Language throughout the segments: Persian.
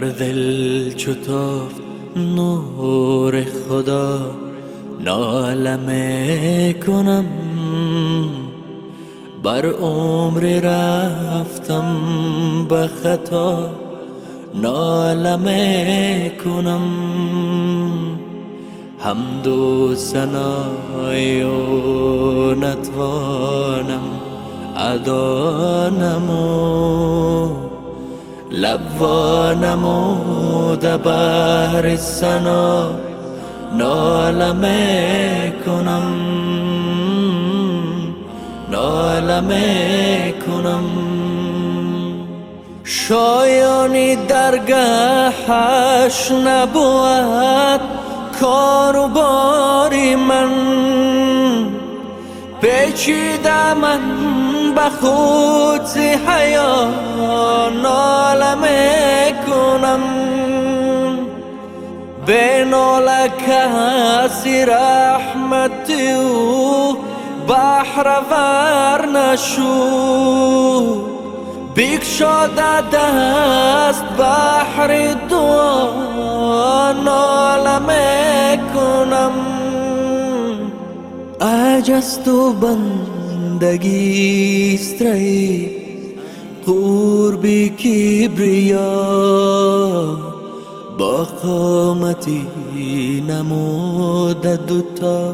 بر دل چو تافت نور خدا ناله میکنم، بر عمر رفتم به خطا ناله میکنم. حمد و ثنای و نتوانم ادا نمو، لب و نموده بر ثنا ناله میکنم، ناله میکنم. شایانی درگاهش نبود کار و باری من، پیچیده من به خود ز حیا ناله میکنم. به ناله کسی رحمت او بحر نشو، بگشاده دست بحر دعا ناله میکنم. عجز تو بندگی است ری قرب کبریا، با قامتی نموده دوتا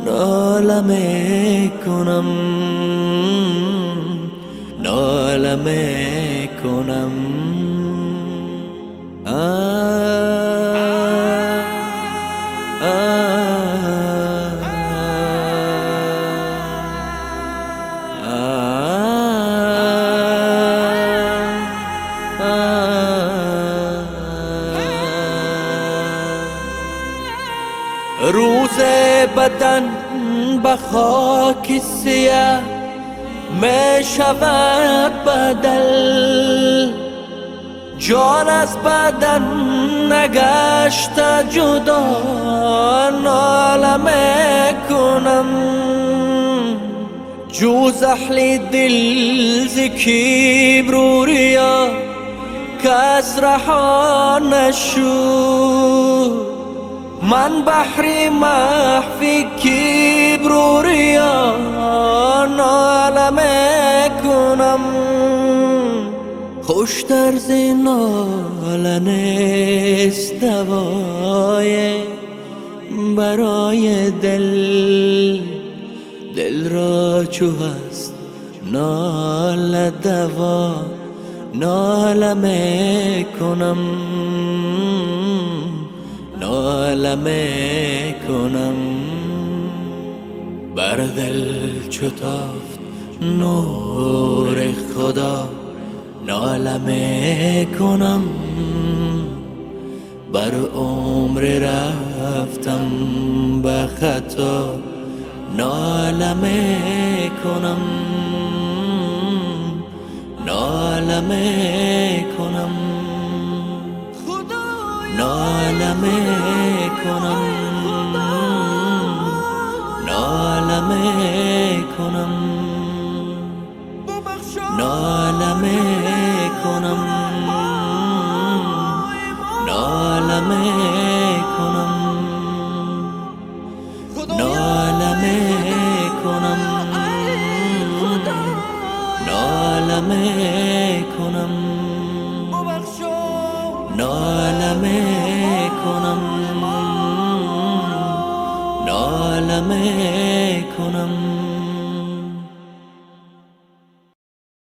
ناله میکنم، ناله میکنم. روز بدن به خاک سیاه می شود بدل، جان از بدن نگشت جدا ناله میکنم. جوز اهل دل ز کبر و ریا کس رها نشد، من بحر محو کبر و ریا ناله میکنم. خوشتر ز ناله نیست دوای برای دل، دل را چو هست ناله دوا ناله میکنم، ناله میکنم. بر دل چو تافت نور خدا ناله میکنم، بر عمر رفتم به خطا ناله میکنم، ناله میکنم، ناله میکنم، ناله میکنم، ناله میکنم، ناله میکنم، ناله میکنم، ناله میکنم، ناله میکنم، ناله میکنم.